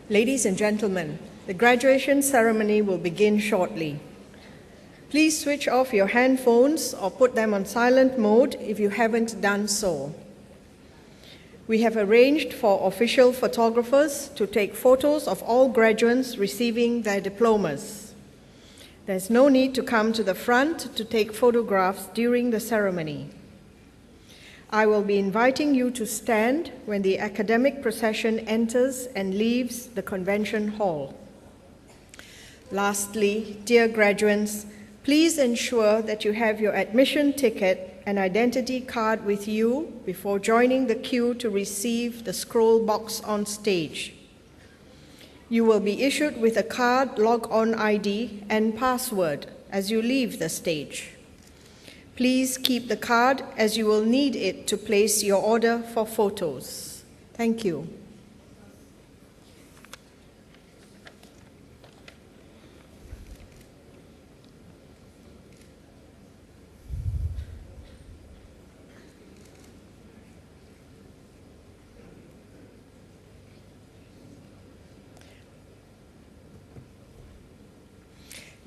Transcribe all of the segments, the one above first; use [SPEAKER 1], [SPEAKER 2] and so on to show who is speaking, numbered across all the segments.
[SPEAKER 1] Ladies and gentlemen, the graduation ceremony will begin shortly. Please switch off your handphones or put them on silent mode if you haven't done so. We have arranged for official photographers to take photos of all graduates receiving their diplomas. There's no need to come to the front to take photographs during the ceremony. I will be inviting you to stand when the academic procession enters and leaves the convention hall. Lastly, dear graduates, please ensure that you have your admission ticket and identity card with you before joining the queue to receive the scroll box on stage. You will be issued with a card log-on ID and password as you leave the stage. Please keep the card as you will need it to place your order for photos. Thank you.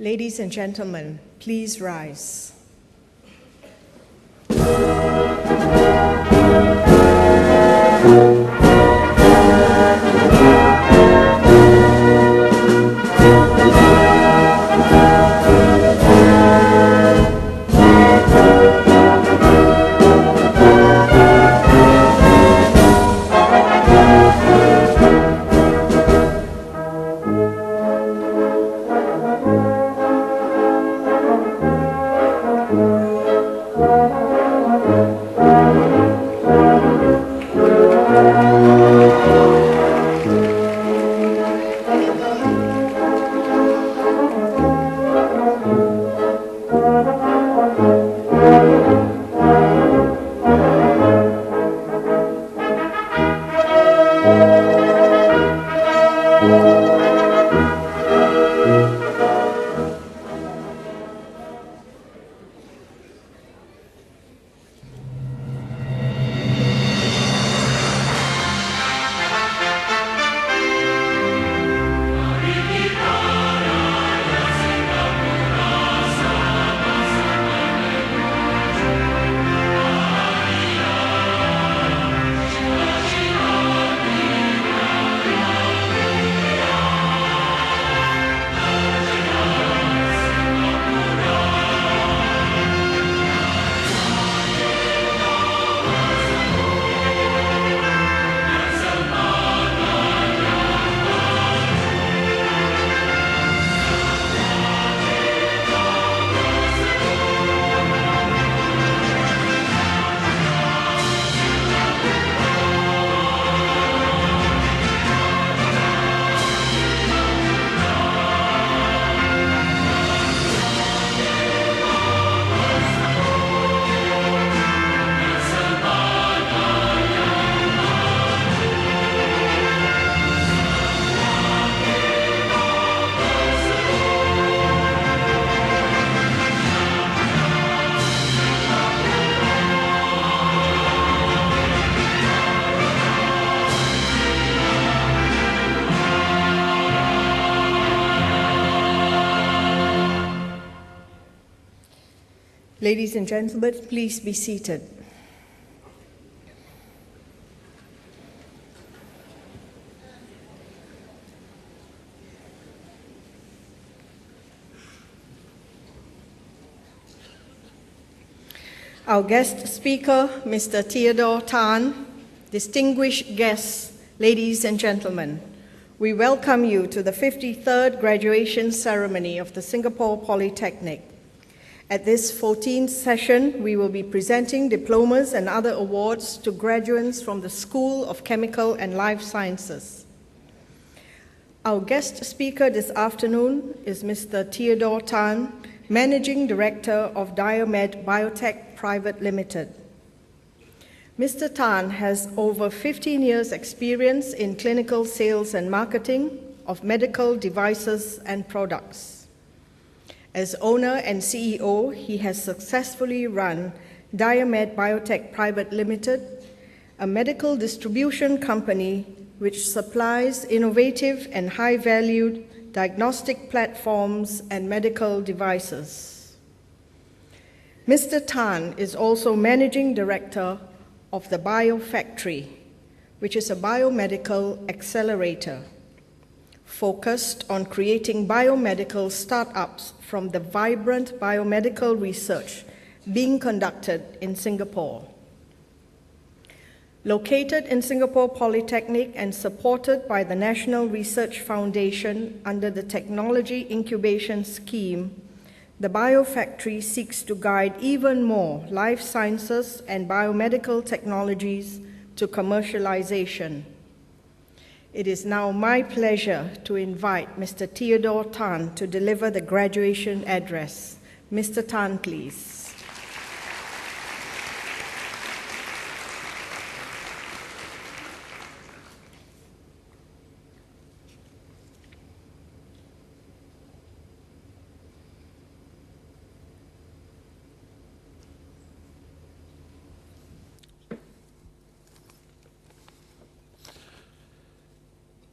[SPEAKER 1] Ladies and gentlemen, please rise. Ladies and gentlemen, please be seated. Our guest speaker, Mr. Theodore Tan, distinguished guests, ladies and gentlemen, we welcome you to the 53rd graduation ceremony of the Singapore Polytechnic. At this 14th session, we will be presenting diplomas and other awards to graduates from the School of Chemical and Life Sciences. Our guest speaker this afternoon is Mr. Theodore Tan, Managing Director of Biomedical Private Limited. Mr. Tan has over 15 years' experience in clinical sales and marketing of medical devices and products. As owner and CEO, he has successfully run Biomedical Private Limited, a medical distribution company which supplies innovative and high-valued diagnostic platforms and medical devices. Mr. Tan is also Managing Director of the Biofactory, which is a biomedical accelerator focused on creating biomedical startups from the vibrant biomedical research being conducted in Singapore. Located in Singapore Polytechnic and supported by the National Research Foundation under the Technology Incubation Scheme, the Biofactory seeks to guide even more life sciences and biomedical technologies to commercialization. It is now my pleasure to invite Mr. Theodore Tan to deliver the graduation address. Mr. Tan, please.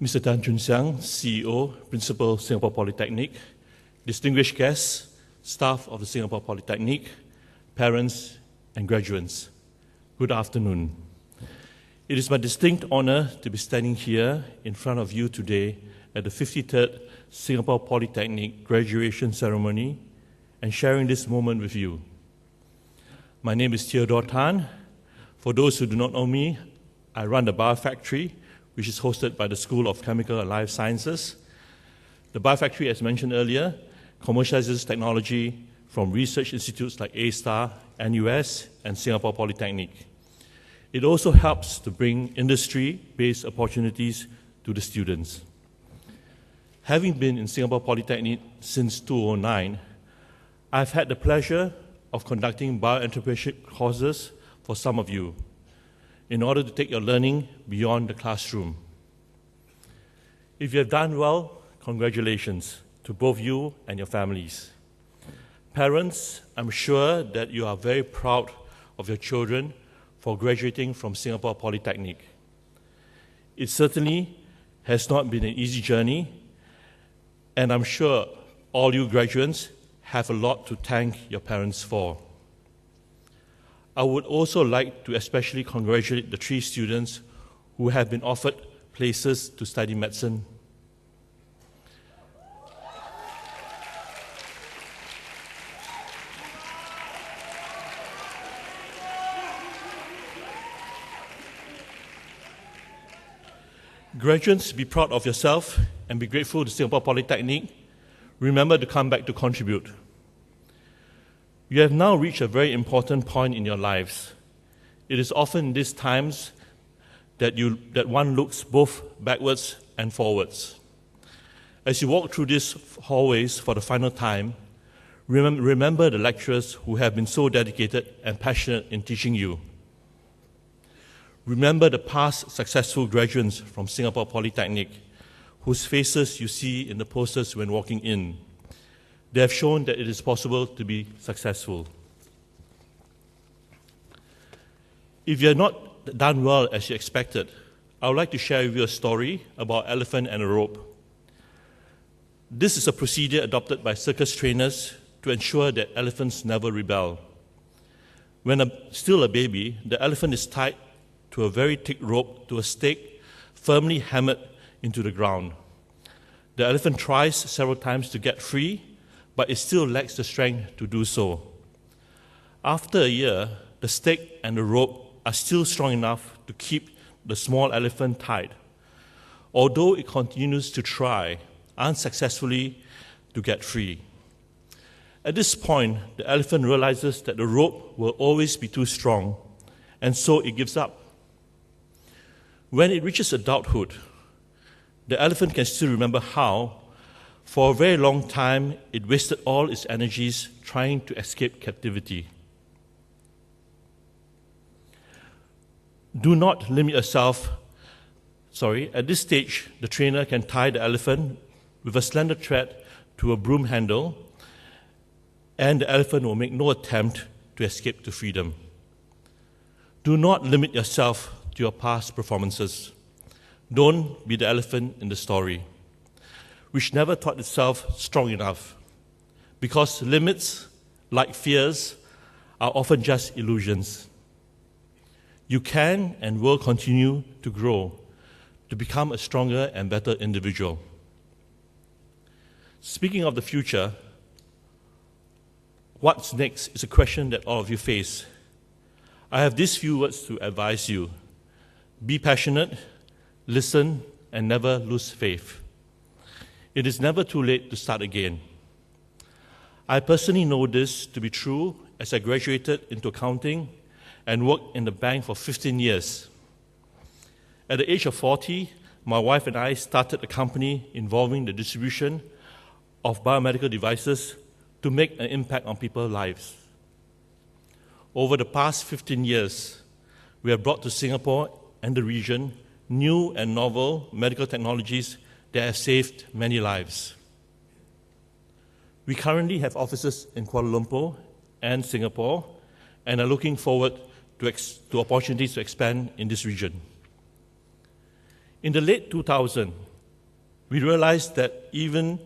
[SPEAKER 2] Mr. Tan Choon Siang, CEO, Principal, Singapore Polytechnic, distinguished guests, staff of the Singapore Polytechnic, parents, and graduates, good afternoon. It is my distinct honor to be standing here in front of you today at the 53rd Singapore Polytechnic graduation ceremony and sharing this moment with you. My name is Theodore Tan. For those who do not know me, I run the Biofactory, which is hosted by the School of Chemical and Life Sciences. The Biofactory, as mentioned earlier, commercializes technology from research institutes like A*STAR, NUS, and Singapore Polytechnic. It also helps to bring industry-based opportunities to the students. Having been in Singapore Polytechnic since 2009, I've had the pleasure of conducting bioentrepreneurship courses for some of you, in order to take your learning beyond the classroom. If you have done well, congratulations to both you and your families. Parents, I'm sure that you are very proud of your children for graduating from Singapore Polytechnic. It certainly has not been an easy journey, and I'm sure all you graduates have a lot to thank your parents for. I would also like to especially congratulate the 3 students who have been offered places to study medicine. Graduates, be proud of yourself and be grateful to Singapore Polytechnic. Remember to come back to contribute. You have now reached a very important point in your lives. It is often in these times that one looks both backwards and forwards. As you walk through these hallways for the final time, remember the lecturers who have been so dedicated and passionate in teaching you. Remember the past successful graduates from Singapore Polytechnic, whose faces you see in the posters when walking in. They have shown that it is possible to be successful. If you have not done well as you expected, I would like to share with you a story about elephant and a rope. This is a procedure adopted by circus trainers to ensure that elephants never rebel. When still a baby, the elephant is tied to a very thick rope to a stake firmly hammered into the ground. The elephant tries several times to get free, but it still lacks the strength to do so. After a year, the stake and the rope are still strong enough to keep the small elephant tied, although it continues to try unsuccessfully to get free. At this point, the elephant realizes that the rope will always be too strong, and so it gives up. When it reaches adulthood, the elephant can still remember how, for a very long time, it wasted all its energies trying to escape captivity. Do not limit yourself. At this stage, the trainer can tie the elephant with a slender thread to a broom handle, and the elephant will make no attempt to escape to freedom. Do not limit yourself to your past performances. Don't be the elephant in the story, which never thought itself strong enough, because limits, like fears, are often just illusions. You can and will continue to grow, to become a stronger and better individual. Speaking of the future, what's next is a question that all of you face. I have these few words to advise you. Be passionate, listen, and never lose faith. It is never too late to start again. I personally know this to be true as I graduated into accounting and worked in the bank for 15 years. At the age of 40, my wife and I started a company involving the distribution of biomedical devices to make an impact on people's lives. Over the past 15 years, we have brought to Singapore and the region new and novel medical technologies that have saved many lives. We currently have offices in Kuala Lumpur and Singapore and are looking forward to opportunities to expand in this region. In the late 2000s, we realized that even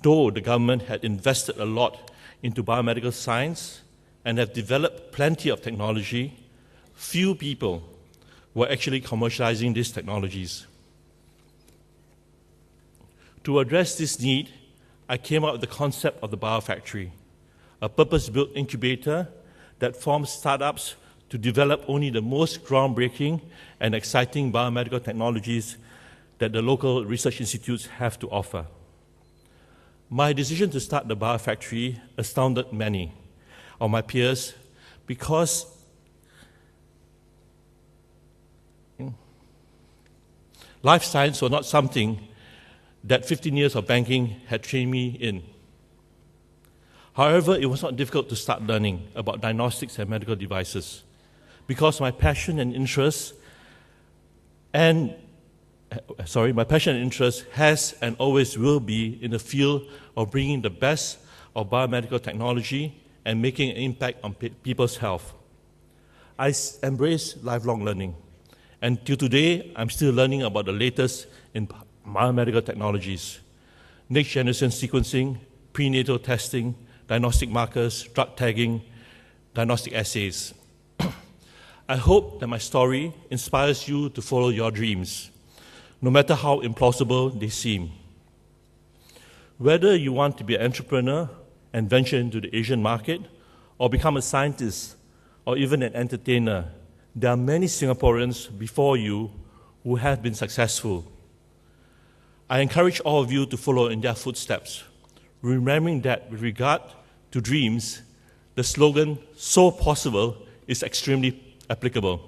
[SPEAKER 2] though the government had invested a lot into biomedical science and have developed plenty of technology, few people were actually commercializing these technologies. To address this need, I came up with the concept of the Biofactory, a purpose-built incubator that forms startups to develop only the most groundbreaking and exciting biomedical technologies that the local research institutes have to offer. My decision to start the Biofactory astounded many of my peers because life science was not something that 15 years of banking had trained me in. However, it was not difficult to start learning about diagnostics and medical devices because my passion and interest has and always will be in the field of bringing the best of biomedical technology and making an impact on people's health. I embrace lifelong learning, and till today, I'm still learning about the latest in biomedical technologies, next-generation sequencing, prenatal testing, diagnostic markers, drug tagging, diagnostic assays. I hope that my story inspires you to follow your dreams, no matter how implausible they seem. Whether you want to be an entrepreneur and venture into the Asian market, or become a scientist, or even an entertainer, there are many Singaporeans before you who have been successful. I encourage all of you to follow in their footsteps, remembering that with regard to dreams, the slogan, "So possible," is extremely applicable.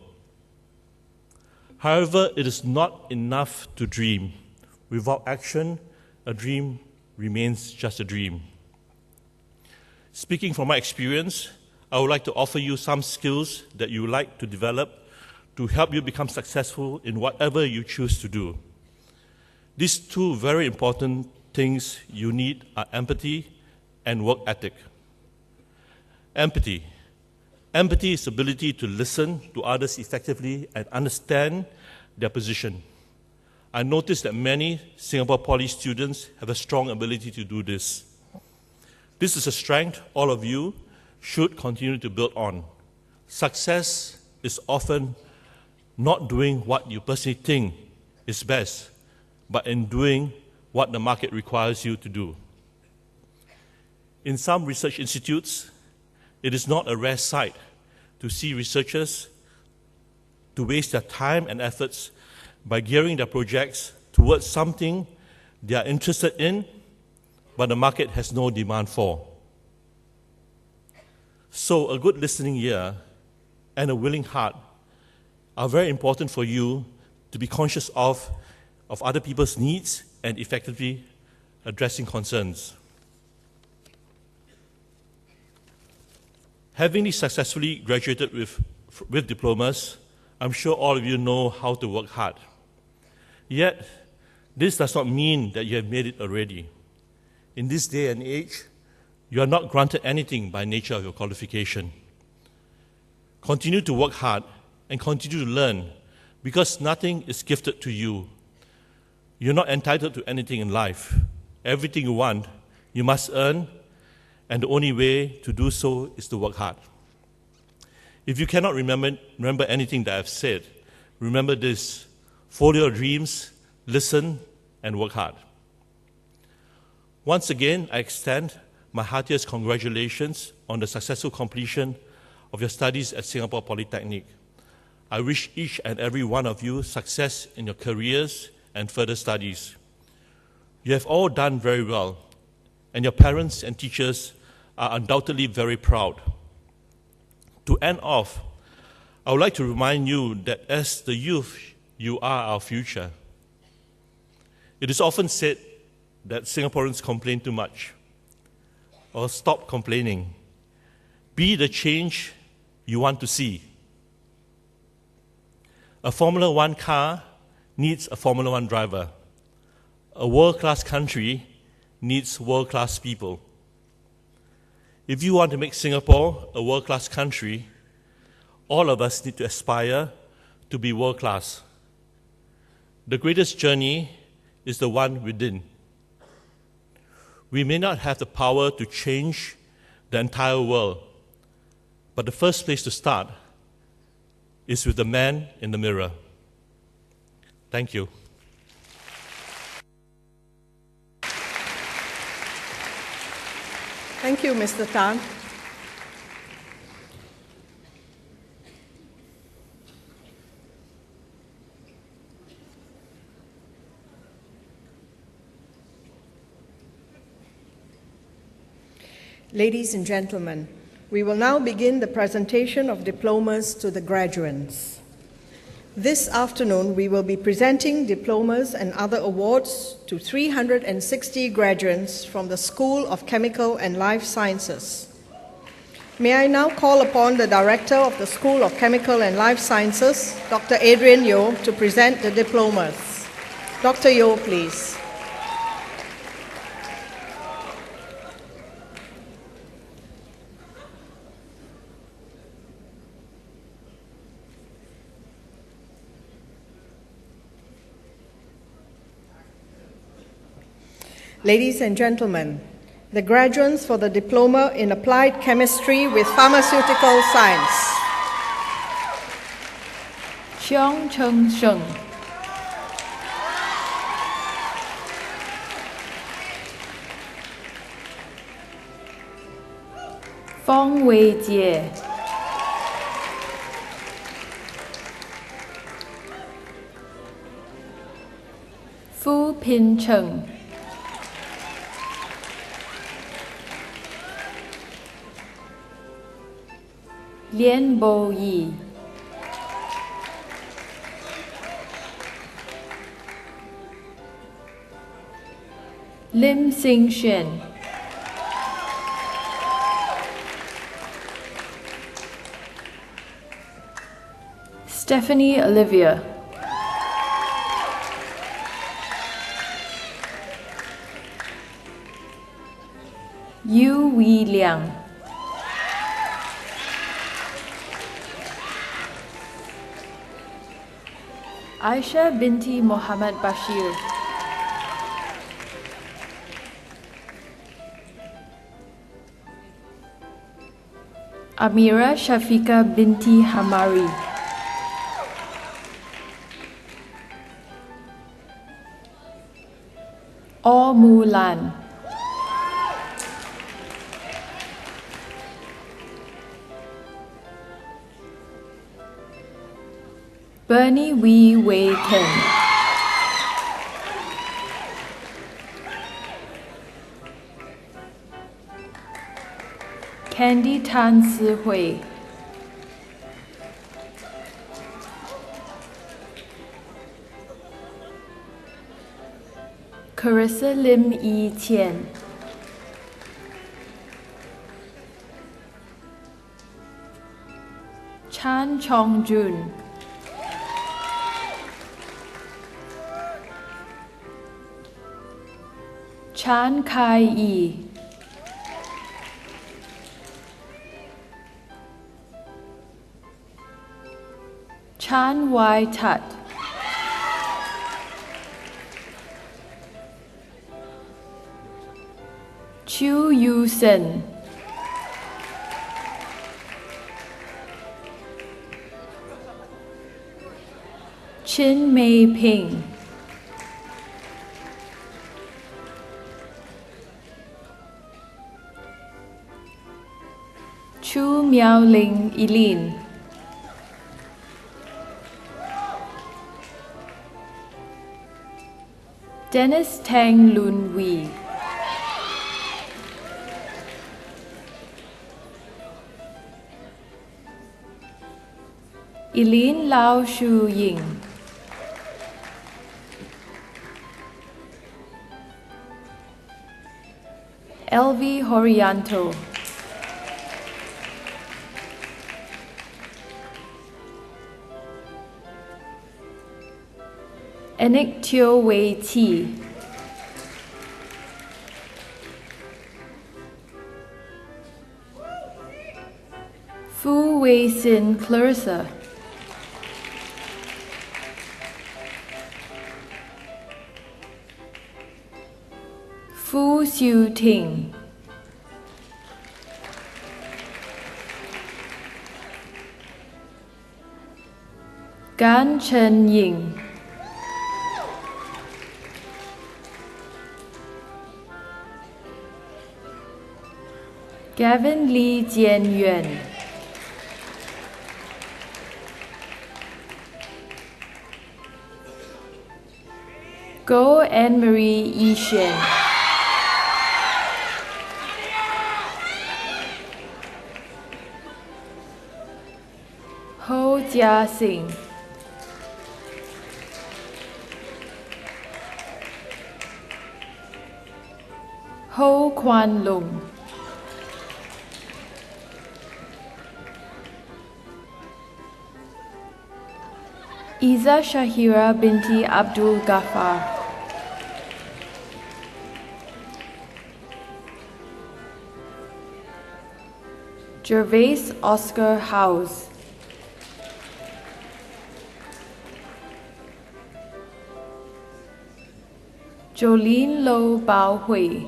[SPEAKER 2] However, it is not enough to dream. Without action, a dream remains just a dream. Speaking from my experience, I would like to offer you some skills that you would like to develop to help you become successful in whatever you choose to do. These two very important things you need are empathy and work ethic. Empathy. Empathy is the ability to listen to others effectively and understand their position. I noticed that many Singapore Poly students have a strong ability to do this. This is a strength all of you should continue to build on. Success is often not doing what you personally think is best, but in doing what the market requires you to do. In some research institutes, it is not a rare sight to see researchers to waste their time and efforts by gearing their projects towards something they are interested in, but the market has no demand for. So a good listening ear and a willing heart are very important for you to be conscious of other people's needs and effectively addressing concerns. Having successfully graduated with diplomas, I'm sure all of you know how to work hard. Yet, this does not mean that you have made it already. In this day and age, you are not granted anything by nature of your qualification. Continue to work hard and continue to learn, because nothing is gifted to you. You're not entitled to anything in life. Everything you want, you must earn, and the only way to do so is to work hard. If you cannot remember anything that I've said, remember this: follow your dreams, listen, and work hard. Once again, I extend my heartiest congratulations on the successful completion of your studies at Singapore Polytechnic. I wish each and every one of you success in your careers and further studies. You have all done very well, and your parents and teachers are undoubtedly very proud. To end off, I would like to remind you that as the youth, you are our future. It is often said that Singaporeans complain too much. Or stop complaining. Be the change you want to see. A Formula One car needs a Formula One driver. A world-class country needs world-class people. If you want to make Singapore a world-class country, all of us need to aspire to be world-class. The greatest journey is the one within. We may not have the power to change the entire world, but the first place to start is with the man in the mirror. Thank you.
[SPEAKER 1] Thank you, Mr. Tan. Ladies and gentlemen, we will now begin the presentation of diplomas to the graduands. This afternoon, we will be presenting diplomas and other awards to 360 graduates from the School of Chemical and Life Sciences. May I now call upon the Director of the School of Chemical and Life Sciences, Dr. Adrian Yeo, to present the diplomas. Dr. Yeo, please. Ladies and gentlemen, the graduates for the Diploma in Applied Chemistry with Pharmaceutical Science.
[SPEAKER 3] Chiang Cheng Sheng. Fang Wei Jie. Fu Pin Cheng. Lian Bo Yi. Lim Xing Xuan. Stephanie Olivia. Yu Wei Liang. Aisha binti Muhammad Bashir. Amira Shafika binti Hamari. Or Mulan. Bernie Wee Wei Ken. Candy Tan Si Hui. Carissa Lim Yi Tian. Chan Chong Jun. Chan Kai Yi. Chan Wai Tat. Chu Yu Sen, Chin Mei Ping, Chu Miao Ling Eileen, Dennis Tang Lun Wee, Eileen Lau Shu Ying, Elvi Horianto, Enik Teo Wei Ti, Fu Wei Sin Clarissa, Fu Xiu Ting, Gan Chen Ying, Gavin Lee Jian Yuan, Go Anne-Marie Yi Shen, Ho Jia Singh, Ho Kwan Lung, Iza Shahira binti Abdul Ghaffar, Gervais Oscar House, Jolene Lo Bao Hui,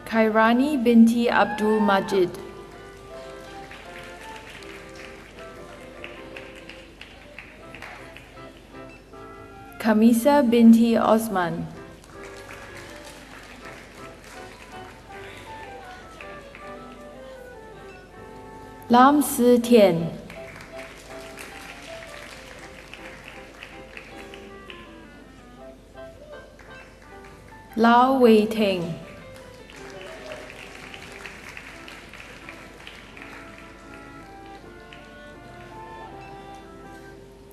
[SPEAKER 3] Kairani binti Abdul Majid, Kamisa binti Osman, Lam Si Tian, Lao Wei Teng,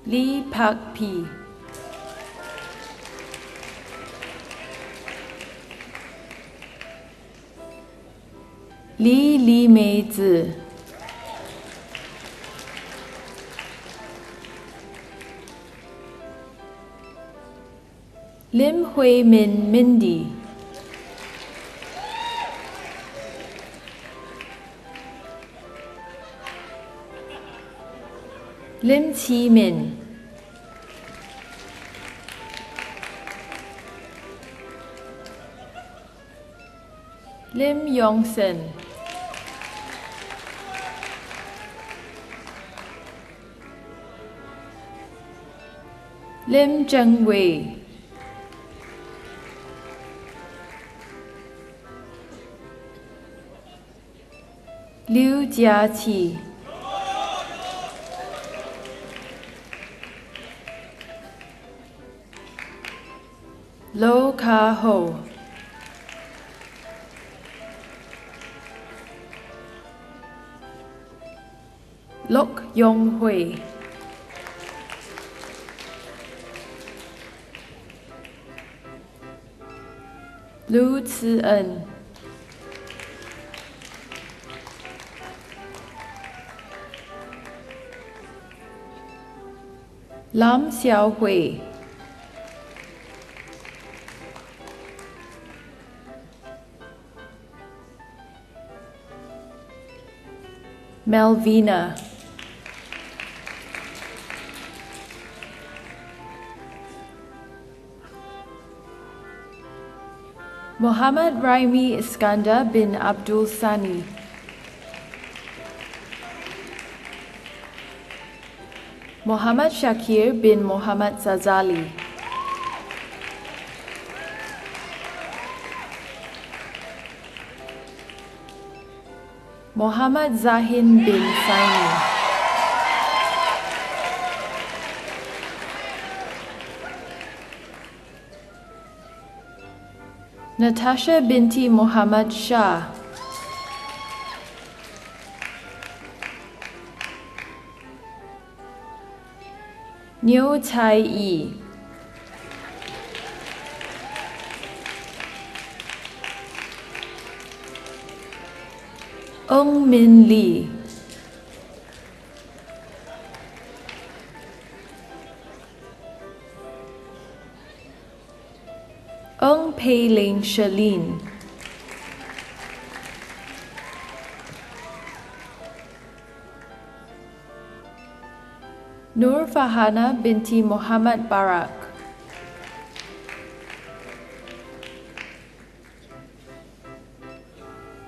[SPEAKER 3] Lee Pak Pi, Li Mei Zi, Lim Hui Min Mindy, Lim Chi Min, Lim Yong Sen, Lim Zheng Wei, Liu Jiaqi, Lo Ka Ho, Lok Yong Hui, Lu Tzu En, Lam Xiao Hui, Melvina, Muhammad Raimi Iskandar bin Abdul Sani. Muhammad Shakir bin Muhammad Zazali. Muhammad Zahin bin Saini. Natasha binti Muhammad Shah. Niu Tai Yi. Min Lee. Pei Ling Shalin. Nur Fahana binti Muhammad Barak.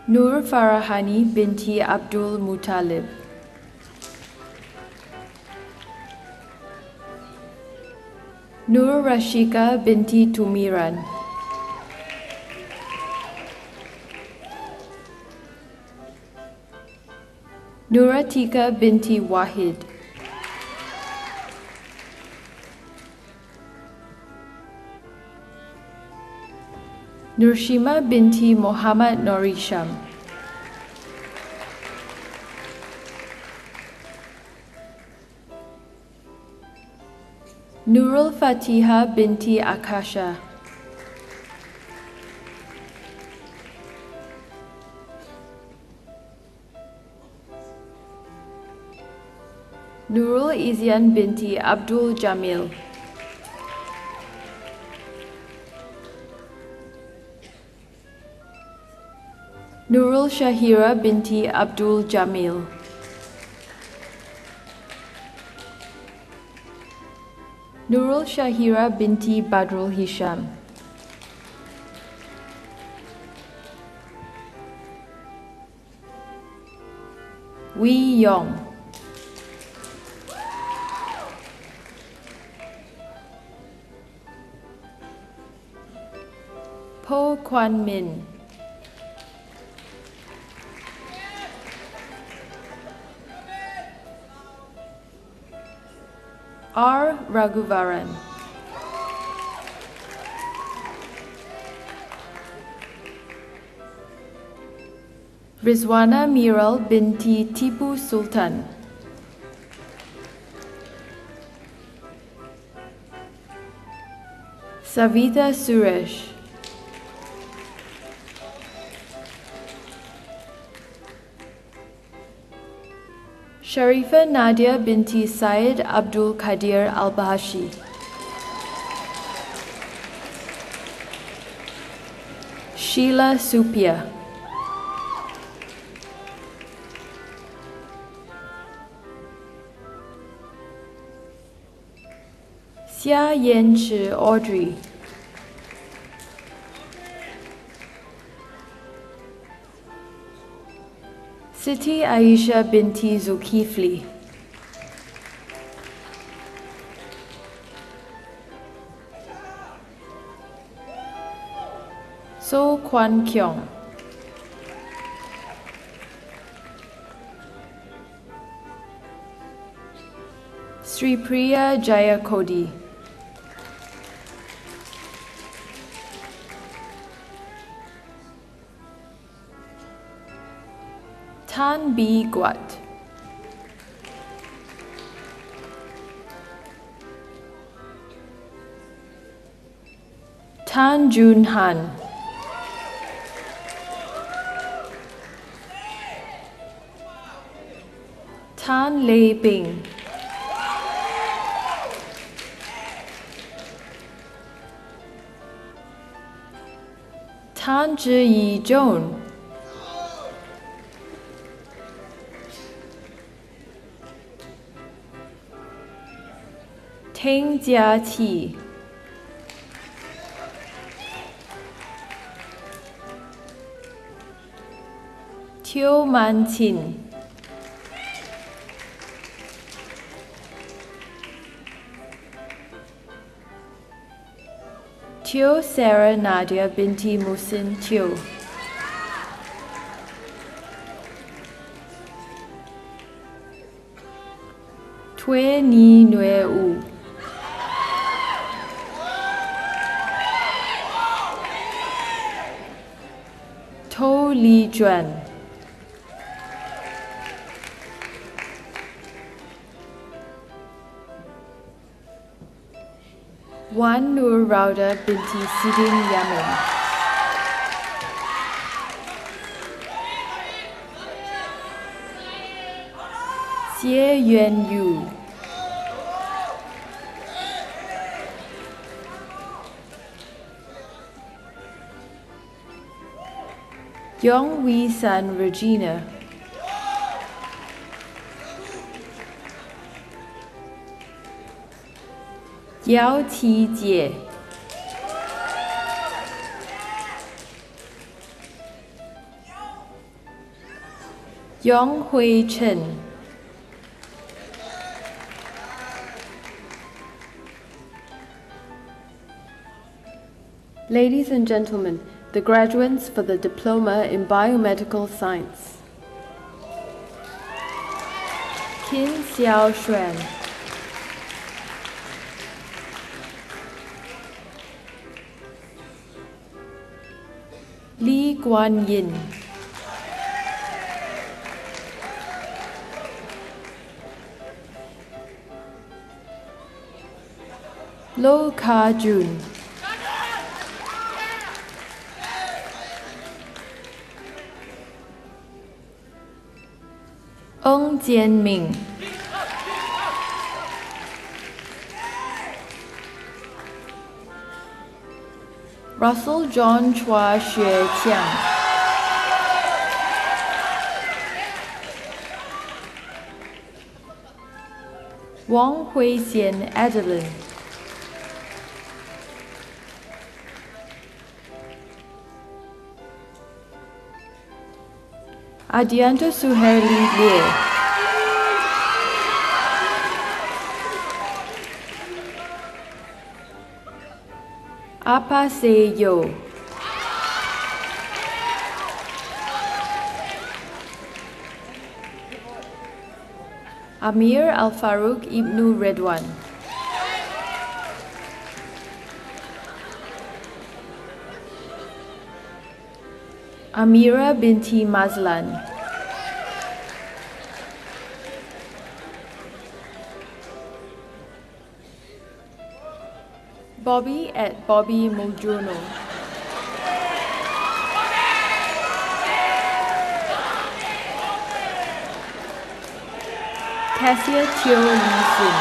[SPEAKER 3] Nur Farahani binti Abdul Muttalib. Nur Rashika binti Tumiran. Nuratika binti Wahid. Nurshima binti Muhammad Norisham. Nurul Fatiha binti Akasha. Nurul Izian binti Abdul Jamil. Nurul Shahira binti Abdul Jamil. Nurul Shahira binti Badrul Hisham. Wee Yong. Po Kwan Min. R. Raghuvaran. Rizwana Miral binti Tipu Sultan. Savitha Suresh. Sharifa Nadia binti Syed Abdul Qadir Al-Bahashi. Sheila Supia. Xia Yanchi Audrey. Siti Aisha binti Zulkifli. So Kwan Kyong. Sri Priya Jayakodi. Tan B. Guat. Tan Jun Han. Tan Lei Ping. Tan Zhi Yi Zhong. Teng Jia Qi. Teo Man Chin, Teo Sarah Nadia binti Musin Teo, Tue Ni Nue U, To Li Juan, Wan Nur Rauda binti Sidin Yamin, Xie Yuan Yu, Yong Wee San Regina, Yao Qi Jie, Yong Hui Chen, Ladies and gentlemen, the graduates for the Diploma in Biomedical Science. Qin Xiao Xuan, Li Guan Yin, Lo Ka Jun, Ong Jian Ming, Russell John Chua Xue Qiang, Wang Hui Xian Adeline, Adianto Suherli Lie, Apa Se Yo, Amir Al Farouk Ibnu Redwan, Amira binti Mazlan, Bobby at Bobby Mujono, Cassia Teo Lee Sin,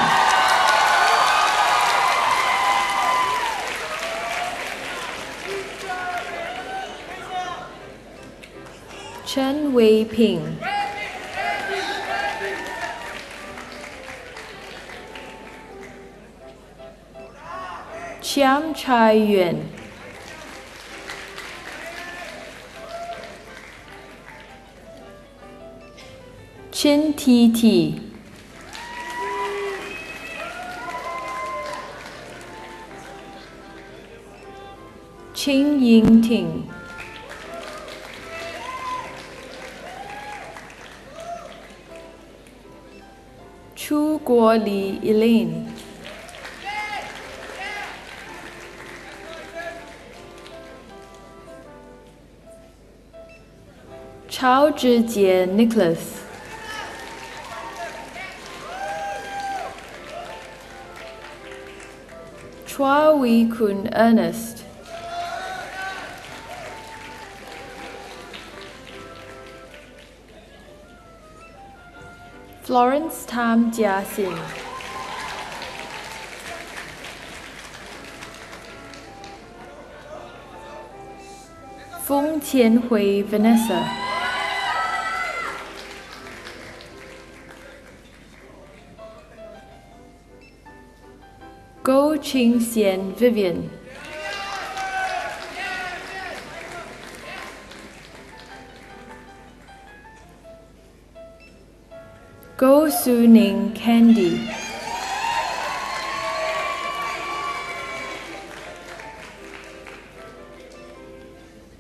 [SPEAKER 3] Chen Wei Ping, Chiam Chai Yuan, Chin Ti Ti, Qing Ying Ting, Chu Guo Li Elaine, Chao Zhijie Nicholas, Chua Wee Kun Ernest, Florence Tam Jia Sin, Feng Tianhui Vanessa, Go Qing Xian Vivian, Go Su Ning Candy.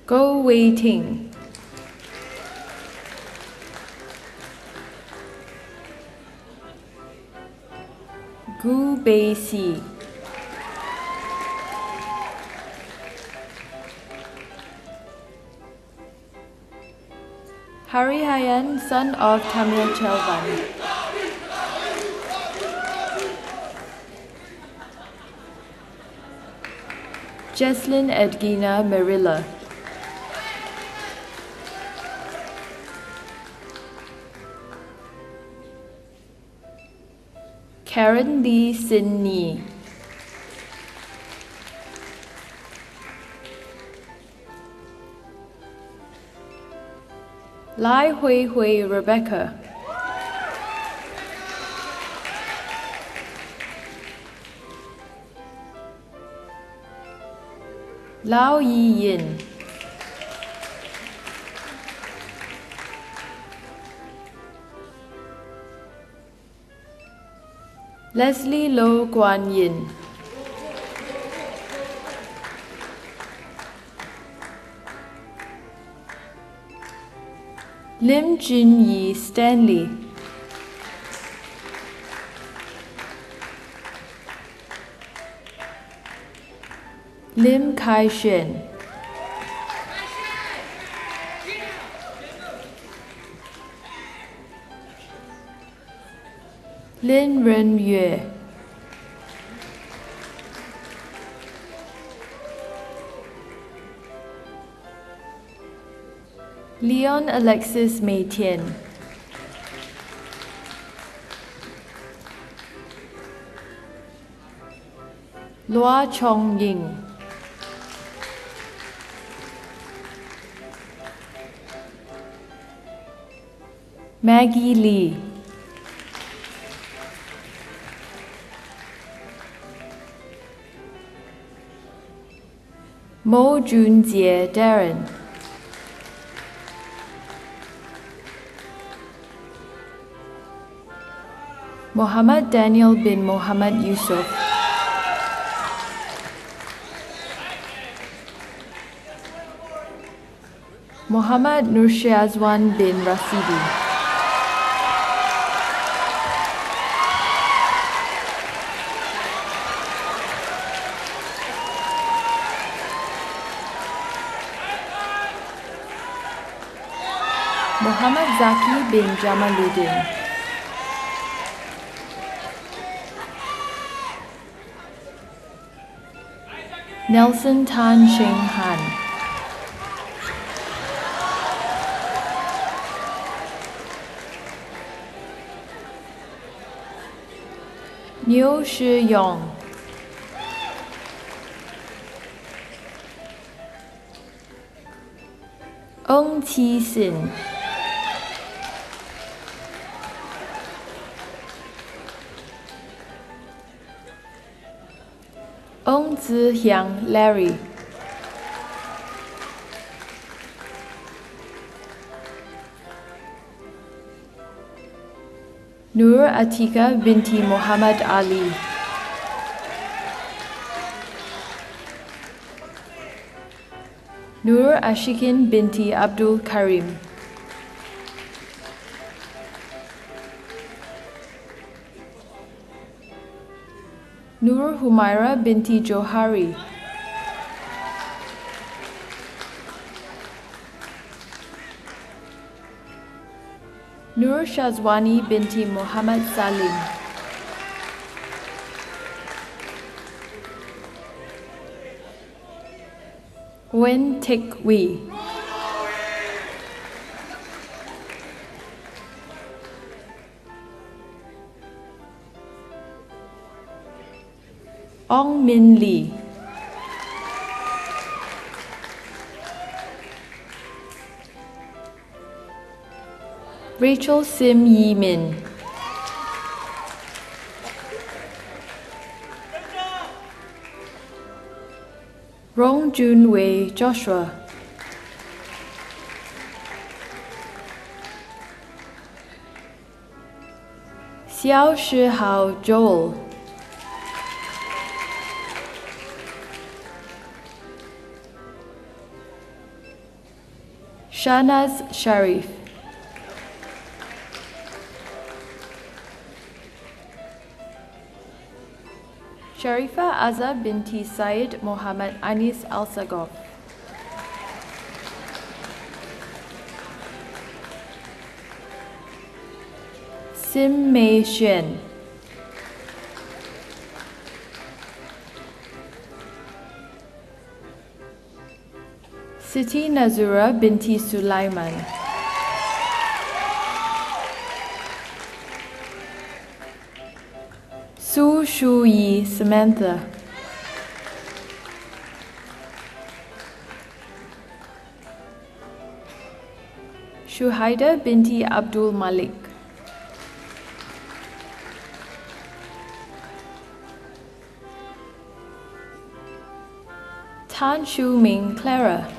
[SPEAKER 3] Go Wei Ting. Gu Bei Si. Harihayan, son of Tamil Chelvan. Jesslyn Edgina Marilla. Karen Lee Sin Ni. Lai Hui Hui Rebecca. Lao Yi Yin. Leslie Lo Guan Yin. Lim Jin Yi Stanley. Lim Kai Shen. Lin Ren Yue. Leon Alexis Mei Tian. Lua Chong Ying. Maggie Lee. Mo Junjie Darren. Muhammad Daniel bin Muhammad Yusuf. Muhammad Nurshazwan bin Rasidi. Muhammad Zaki bin Jamaluddin. Nelson Tan Sheng Han. Niu Shi Yong. Ong Qi Sin. Ong Zi Hyang Larry. Nur Atika binti Muhammad Ali. Nur Ashikin binti Abdul Karim. Nur Humaira binti Johari. Nur Shazwani binti Muhammad Salim. Wen Tik Wee. Ong Min Lee. Rachel Sim Yi Min. Rong Jun Wei Joshua. Xiao Shihao Joel, Shanaz Sharif, Sharifa Azza binti Syed Mohammad Anis Al-Sagov, Sim Mei Xuan, Siti Nazura binti Sulaiman, Su Shuyi Samantha, Shuhaida binti Abdul Malik, Tan Shu Ming Clara,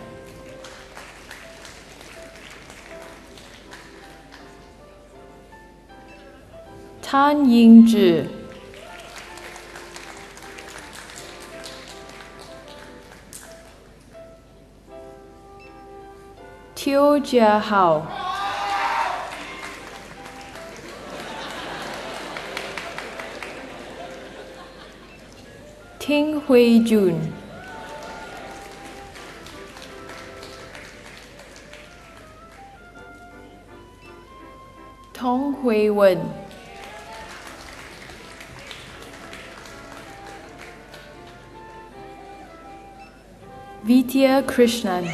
[SPEAKER 3] Tan Yingzhi, Teo Jia Hao, Ting Hui Jun, Tong Hui Wen, Vidya Krishnan,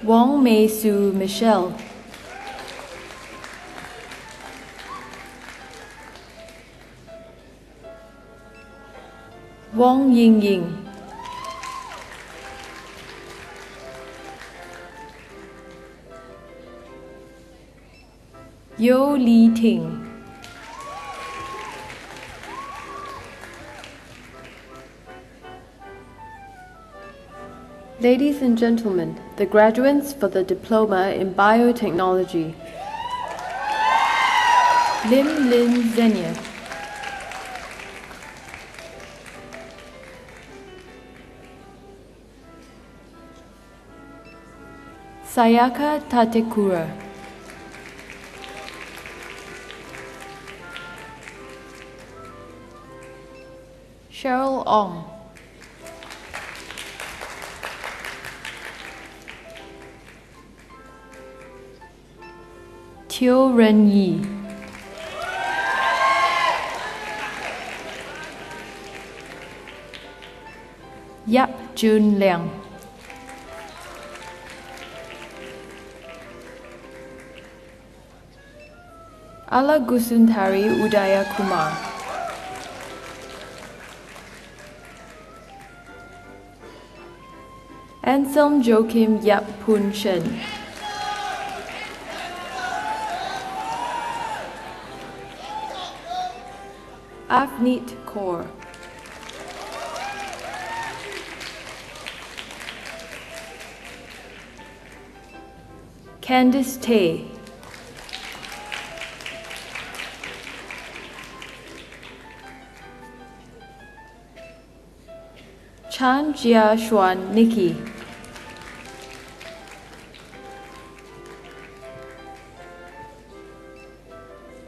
[SPEAKER 3] Wong Mei Su Michelle, Wong Ying Ying, Yo Li Ting, Ladies and gentlemen, the graduates for the Diploma in Biotechnology. Lim Lin Zenya, Sayaka Tatekura, Cheryl Ong, Teo Ren Yi, Yap Jun Liang, Ala Gusuntari Udaya Kumar, Anselm Joachim Yap Pun Shen, Avneet Kaur, Candice Tay, Chan Jia Xuan Nikki,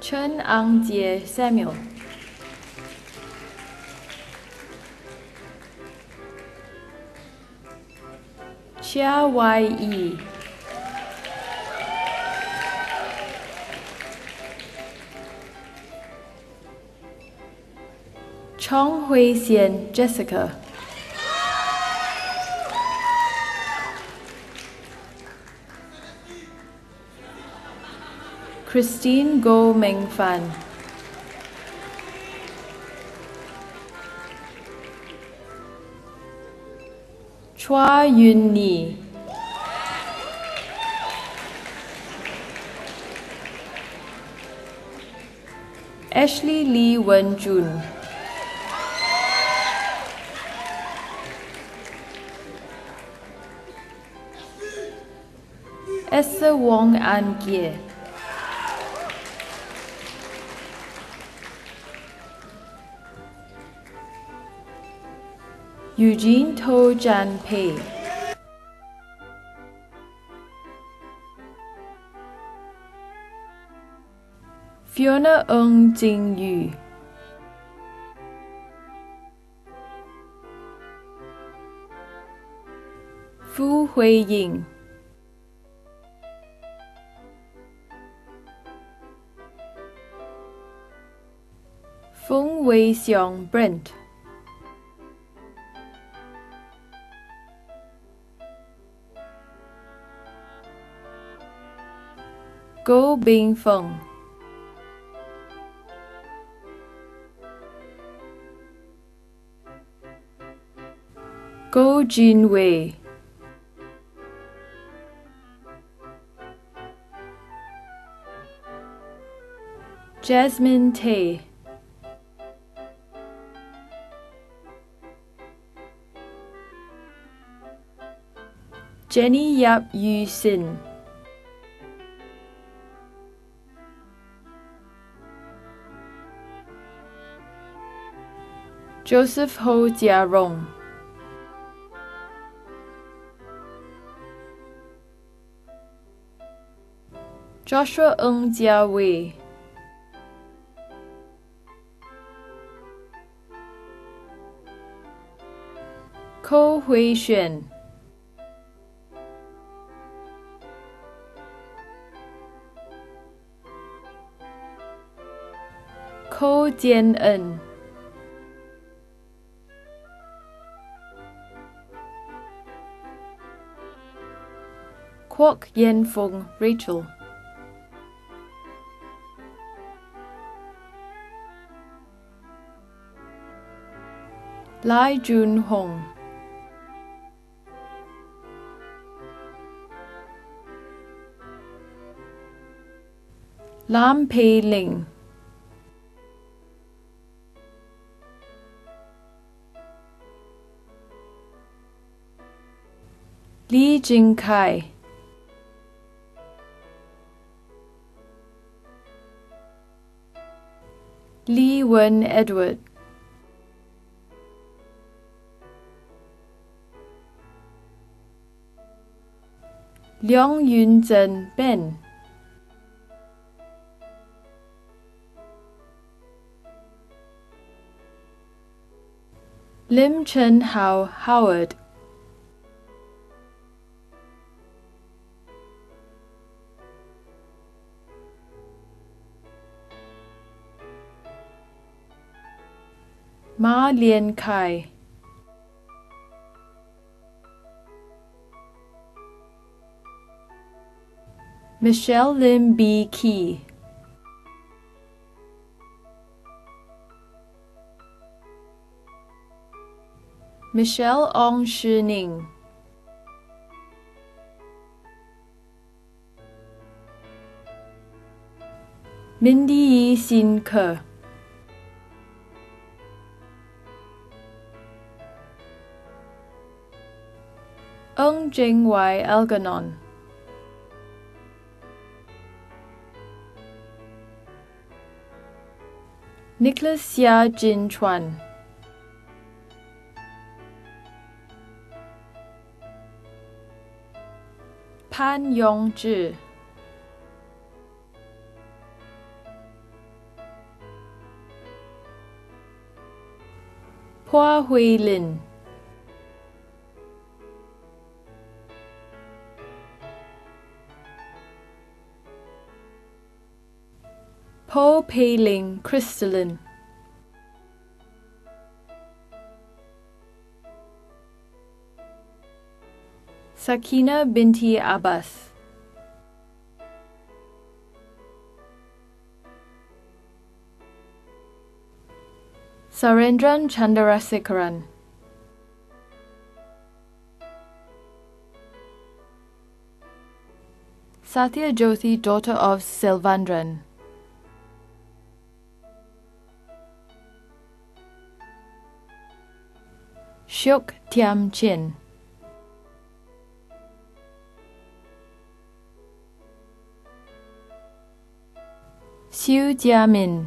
[SPEAKER 3] Chen Ang Jie Samuel, Chia Y E, Chong Hui Xian Jessica, Christine Go Meng Fan, Chua Yun Ni, Ashley Lee Wen Jun, Esther Wong An Gie. Eugene To Jan Pei. Fiona Ng Jing Yu. Fu Hui Ying. Feng Wei Xiong Brent. Go Bing Feng. Go Jin Wei. Jasmine Tay. Jenny Yap Yu Sin. Joseph Ho Jia Rong. Joshua Ng Jia Wei. Ko Hui Xuan. Ko Jian En. Kwok Yen Fong Rachel. Lai Jun Hong. Lam Pei Ling. Li Jing Kai. Lee Wen Edward. Leong Yun Zhen Ben. Lim Chen Hao Howard. Ma Lian Kai. Michelle Lim B. Key. Michelle Ong Shi Ning. Mindy Yi Sin Ke. Ng Jing Y Algernon. Nicholas Xia Jin Chuan. Pan Yong Zhi. Hua Hui Lin. Po Pei Ling Crystalline. Sakina Binti Abbas. Sarendran Chandrasekaran. Satya Jyoti, daughter of Selvandran. Shuk Tiam Chin. Xiu Jiamin,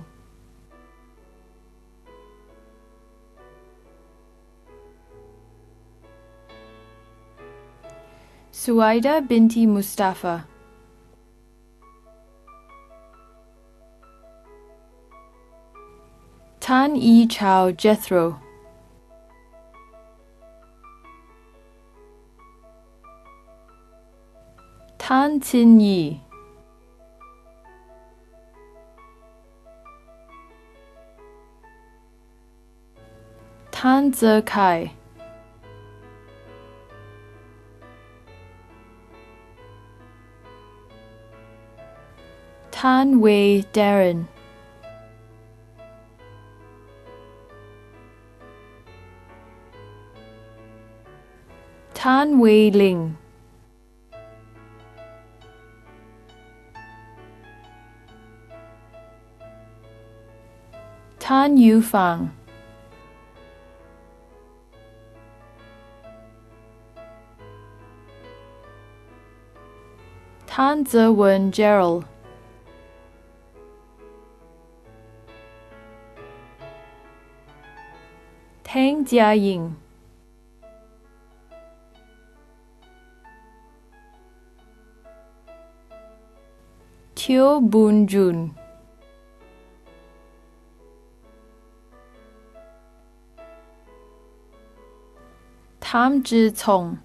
[SPEAKER 3] Suaida binti Mustafa, Tan Yi Chao Jethro, Tan Tin Yi, Tan Ze Kai, Tan Wei Darren, Tan Wei Ling, Tan Yu Fang, Tan Ze Wen Gerald, Tang Jiaying, Teo Boon Jun, Tam Zhi Cong,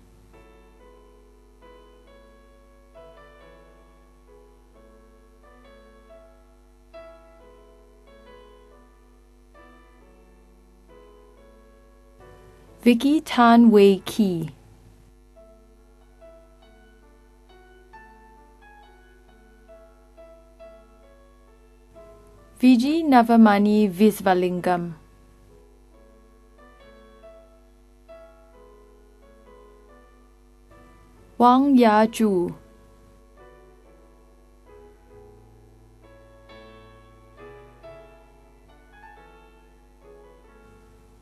[SPEAKER 3] Vicky Tan Wei Ki, Viji Navamani Visvalingam, Wang Yaju,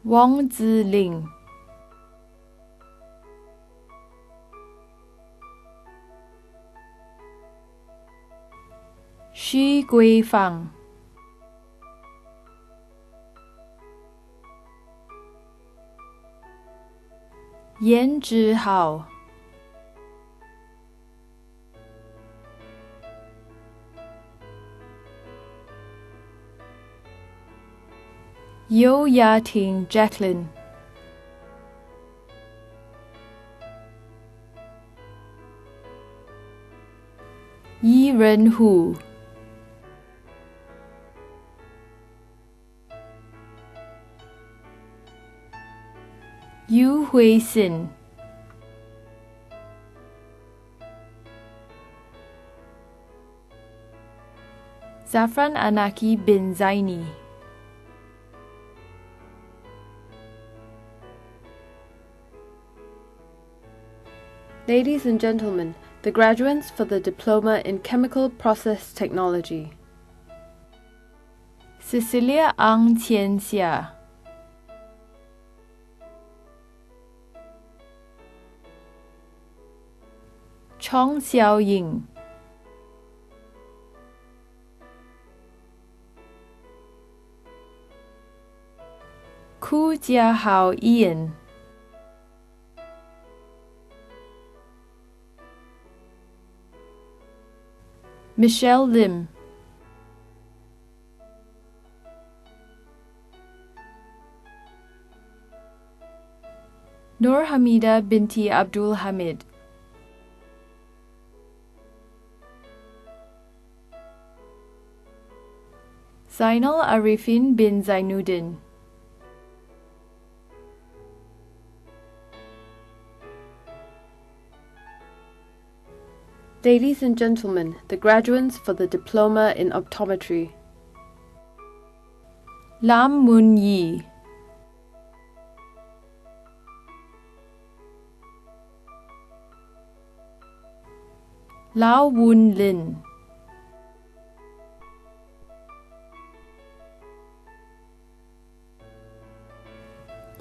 [SPEAKER 3] Wang Ziling, Xu Guifang, Yan Zhihao, Yo Yating Jacqueline, Yi Ren Hu, Yu Hui Sin, Zafran Anaki bin Zaini, Ladies and gentlemen, the graduates for the Diploma in Chemical Process Technology. Cecilia Ang Qian Xia, Chong Xiao Ying, Ku Jiahao Ian, Michelle Lim, Nur Hamida binti Abdul Hamid, Zainal Arifin bin Zainuddin, Ladies and gentlemen, the graduates for the Diploma in Optometry. Lam Mun Yi, Lao Woon Lin,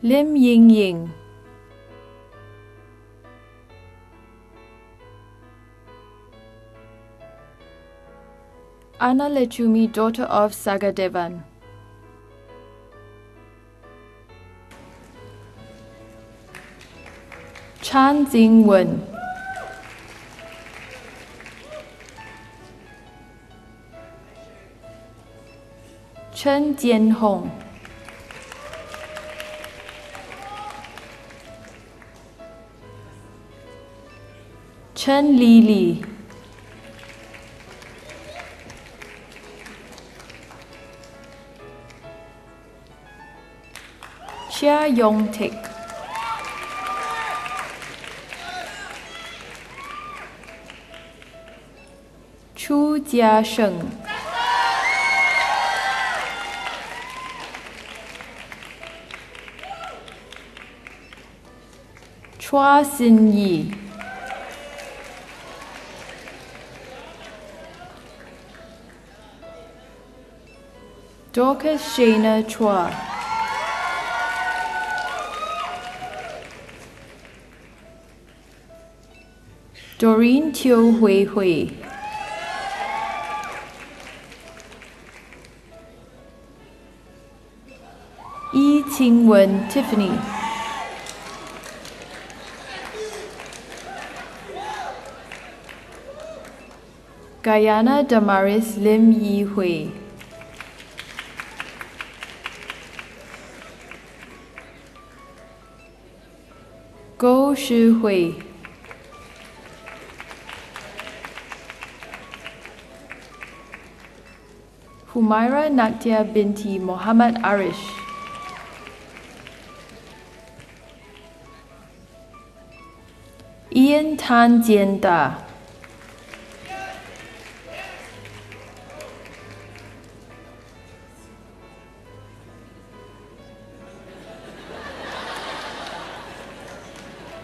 [SPEAKER 3] Lim Ying Ying, Anna Lechumi, daughter of Sagadevan. Chan Jingwen. Chen Jianhong. Chen Li. Chia Yong Tik. Chu Jia Sheng. Chua Xin Yi. Dorcas Shana Chua. Doreen Teo Hui Hui. Yi Qingwen Tiffany. Guyana Damaris Lim Yi Hui. Go Shi Hui. Humaira Natia binti Muhammad Arish. Ian Tan Jien Da.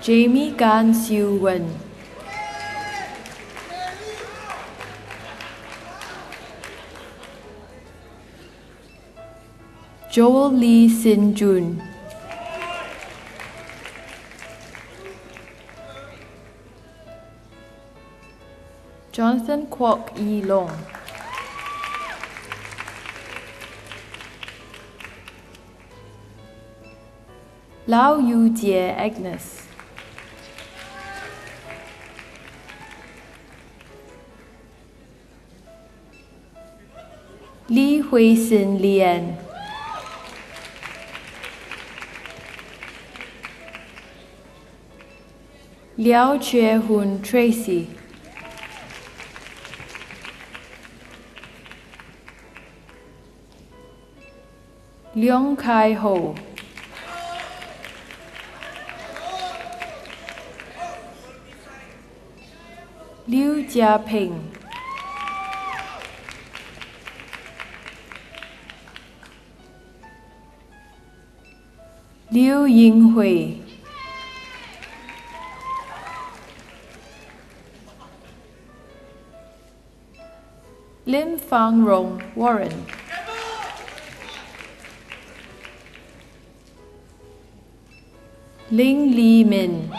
[SPEAKER 3] Jamie Gan Siu Wen. Joel Lee Sin Jun. Jonathan Kwok Yi Long. Lau Yu Jie Agnes. Li Hui Sin Lian. Liao Chue Hun Tracy. Leong Kai Ho. Liu Jiaping. Liu Yinghui. Lim Fang Rong Warren. Ling Li Min.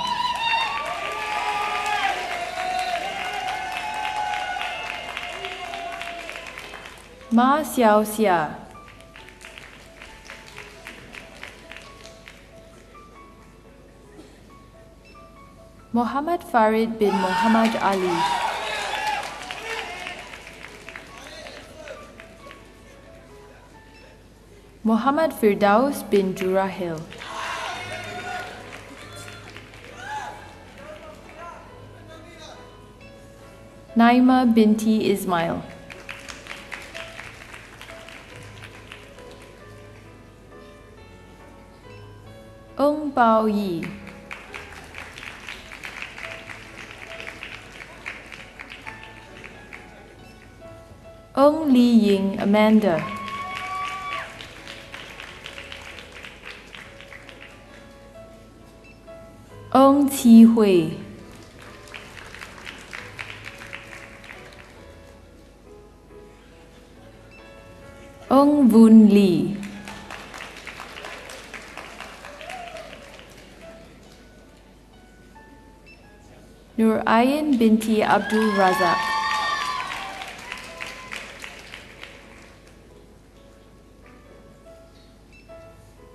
[SPEAKER 3] Ma Xiao Xia. Muhammad Farid bin Muhammad Ali. Muhammad Firdaus bin Jurahil. Naima binti Ismail. Bao Yi. Li Ying Amanda. Qi Hui. Vun Li. Nur Ayin binti Abdul Razak.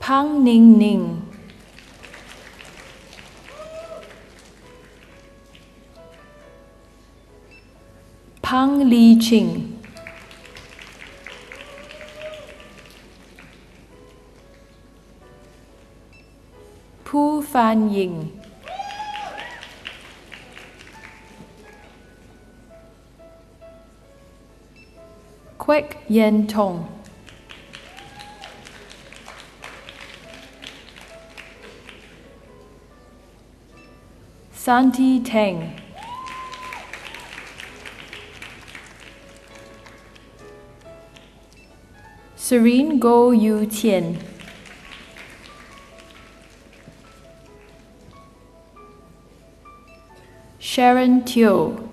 [SPEAKER 4] Kang Ning Ning, Pang Li Ching, Pu Fan Ying, Kwek Yen Tong, Santi Teng, Serene Go Yu Tian, Sharon Teo,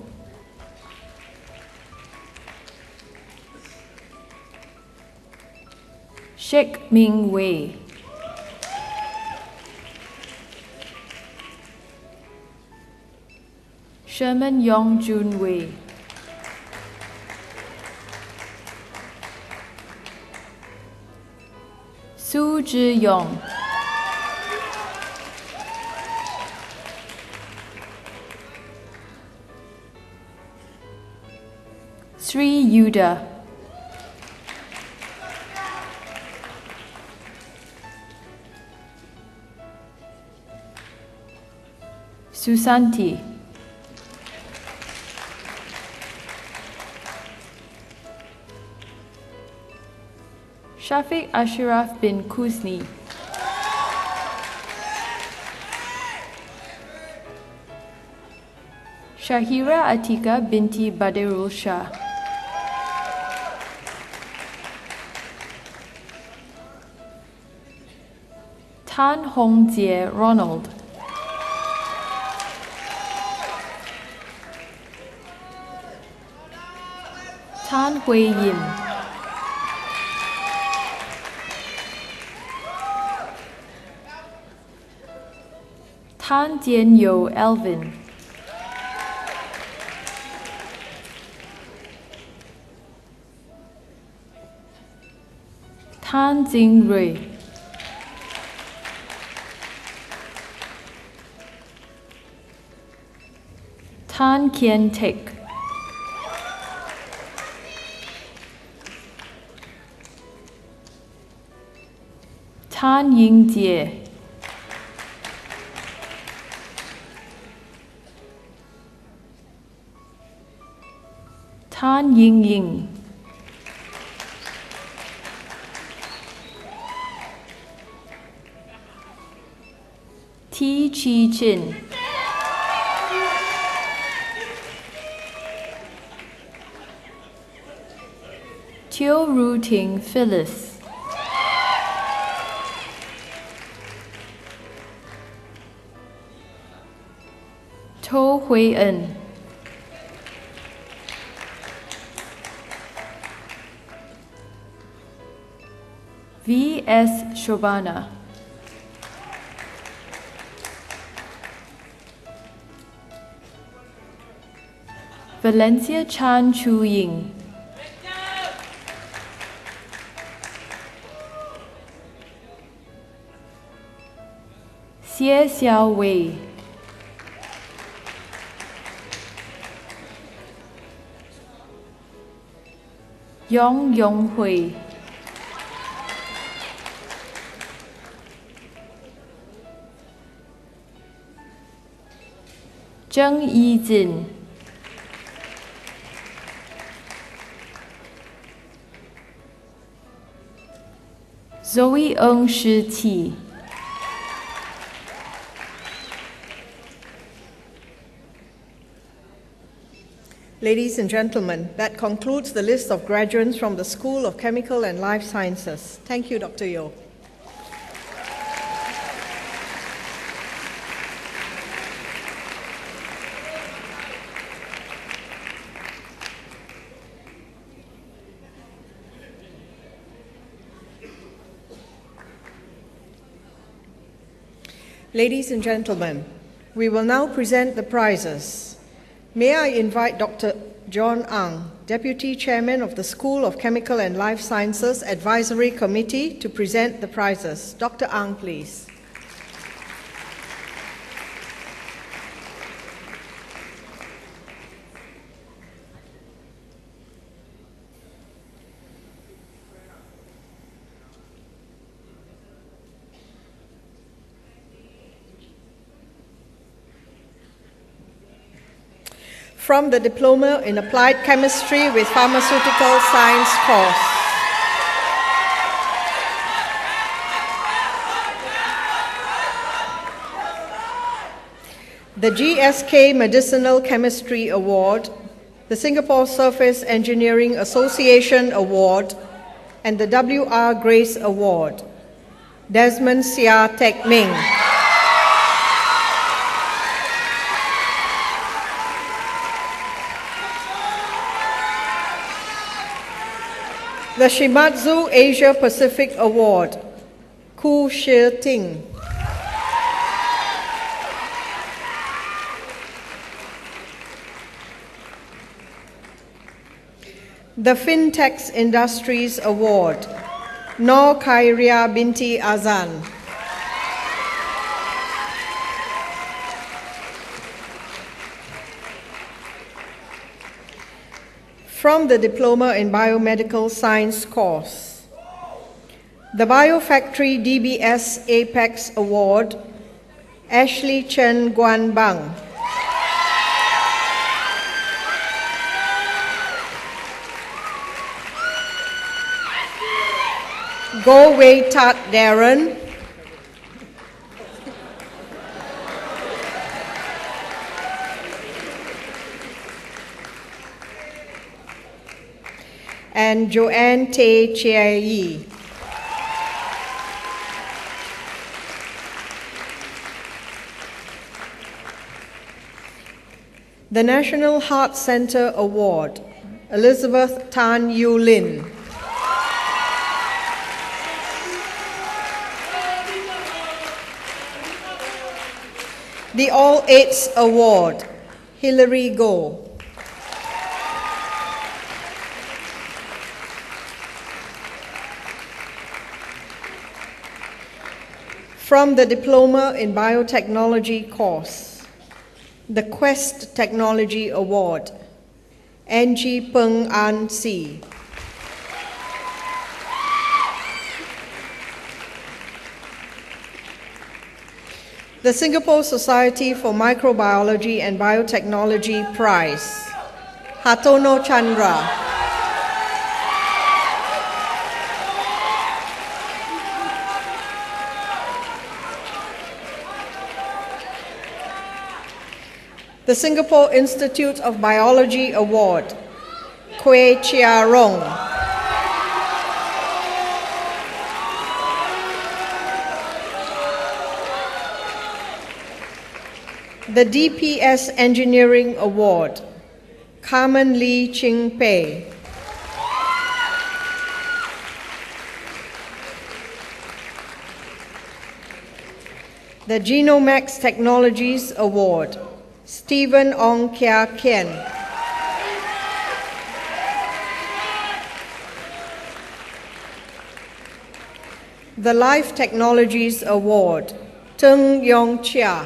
[SPEAKER 4] Shek Ming Wei, Sherman Yong Jun Wei, Su Zhi Yong, Sri Yuda, Susanti, Shafiq Ashraf bin Kuzni, Shahira Atika binti Badirul Shah, Tan Hong Jie Ronald, Tan Hui Yin, Tan Tien Yo Elvin, Tan Jing Rui, Tan Kien Tek, Tan Ying Jie, Tan Ying Ying, T Chi Chin, Teo Ru Ting Phyllis, To Hui En, V S Shobana, Valencia Chan Chu Ying, Xie Xiao Wei, Yong Yong Hui, Zheng Yijin, Zoe Ng Shi Qi,
[SPEAKER 1] Ladies and gentlemen, that concludes the list of graduates from the School of Chemical and Life Sciences. Thank you, Dr. Yo. Ladies and gentlemen, we will now present the prizes. May I invite Dr. John Ang, Deputy Chairman of the School of Chemical and Life Sciences Advisory Committee, to present the prizes. Dr. Ang, please. From the Diploma in Applied Chemistry with Pharmaceutical Science course. The GSK Medicinal Chemistry Award, the Singapore Surface Engineering Association Award, and the W.R. Grace Award. Desmond Sia Tek Ming. The Shimadzu Asia Pacific Award, Ku Shi Ting. The Fintech Industries Award, Noor Khairia Binti Azan. From the Diploma in Biomedical Science course, the Biofactory DBS Apex Award, Ashley Chen Guan Bang. Go Wei Tat Darren. And Joanne Tay Chia Yi. The National Heart Center Award, Elizabeth Tan Yu Lin. The All AIDS Award, Hilary Goh. From the Diploma in Biotechnology course, the Quest Technology Award, Angie Peng An Si. The Singapore Society for Microbiology and Biotechnology Prize, Hatono Chandra. The Singapore Institute of Biology Award, Kwee Chia Rong. The DPS Engineering Award, Carmen Lee Ching Pei. The Genomax Technologies Award, Stephen Ong Kia Kien. The Life Technologies Award, Tung Yong Chia.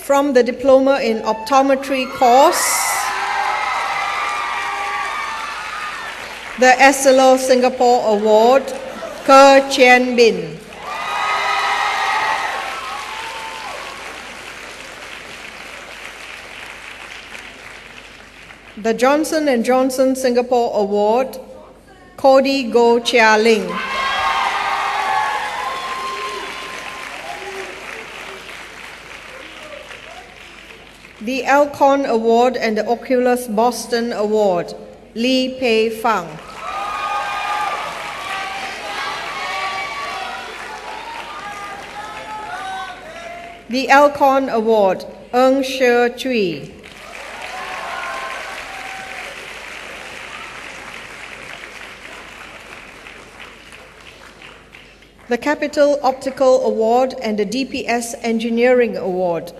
[SPEAKER 1] From the Diploma in Optometry course, the Essilor Singapore Award, Ke Chien Bin. The Johnson & Johnson Singapore Award, Cody Go Chia Ling. The Alcon Award and the Oculus Boston Award, Li Pei Fang. The Alcon Award, Ng She Chui. the Capital Optical Award and the DPS Engineering Award,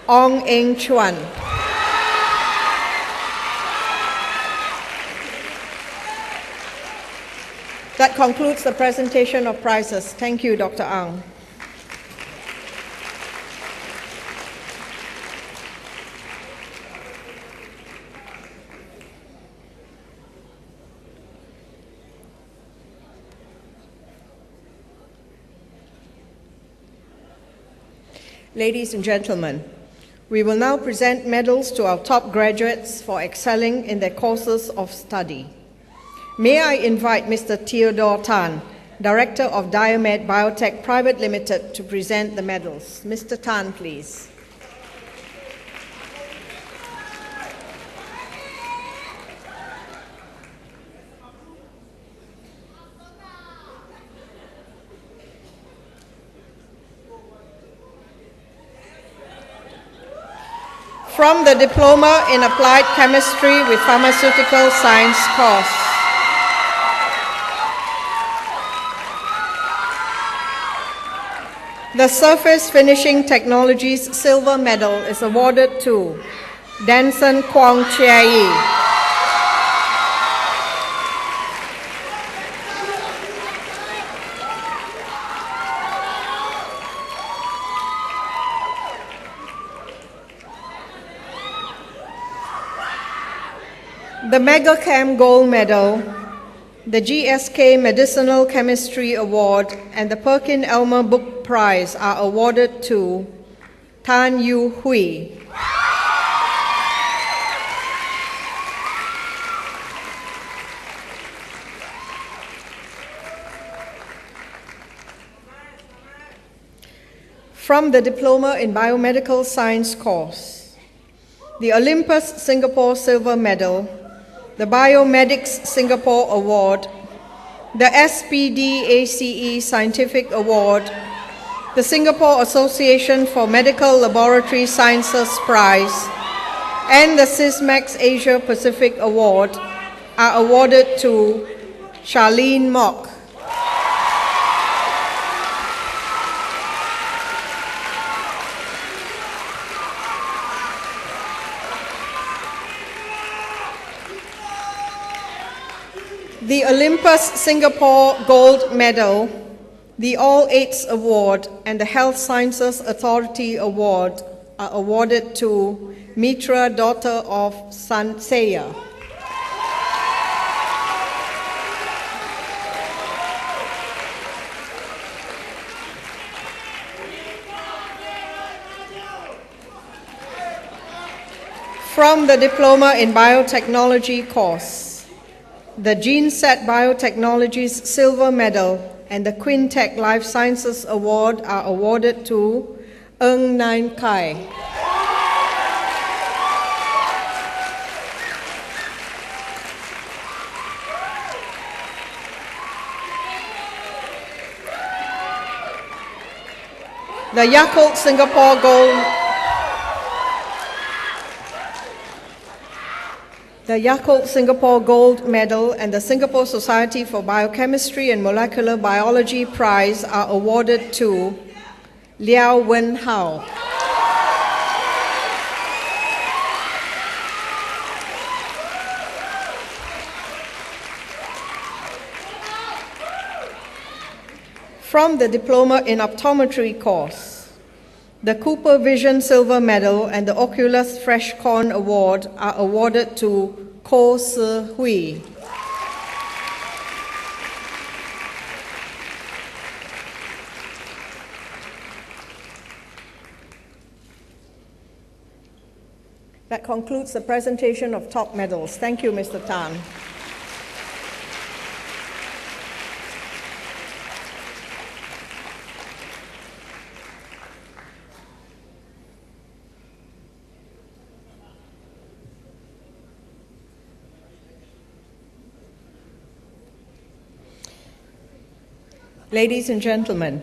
[SPEAKER 1] Ong Eng Chuan. That concludes the presentation of prizes. Thank you, Dr. Ang. Ladies and gentlemen, we will now present medals to our top graduates for excelling in their courses of study. May I invite Mr. Theodore Tan, Director of Biotech Private Limited, to present the medals. Mr. Tan, please. From the Diploma in Applied Chemistry with Pharmaceutical Science course. The Surface Finishing Technologies Silver Medal is awarded to Danson Kwong Chia. The MegaChem Gold Medal, the GSK Medicinal Chemistry Award, and the Perkin-Elmer Book Prize are awarded to Tan Yu Hui. From the Diploma in Biomedical Science course, the Olympus Singapore Silver Medal, the Biomedics Singapore Award, the SPD-ACE Scientific Award, the Singapore Association for Medical Laboratory Sciences Prize, and the Sysmex Asia Pacific Award are awarded to Charlene Mock. The Olympus Singapore Gold Medal, the All Aids Award, and the Health Sciences Authority Award are awarded to Mitra, daughter of Sansaya. From the Diploma in Biotechnology course, the GeneSet Biotechnologies Silver Medal and the Quintech Life Sciences Award are awarded to Ng Nan Kai. The Yakult Singapore Gold The Yakult Singapore Gold Medal and the Singapore Society for Biochemistry and Molecular Biology Prize are awarded to Liao Wen Hao. From the Diploma in Optometry course, the Cooper Vision Silver Medal and the Oculus Fresh Corn Award are awarded to Ko Se Hui. That concludes the presentation of top medals. Thank you, Mr. Tan. Ladies and gentlemen,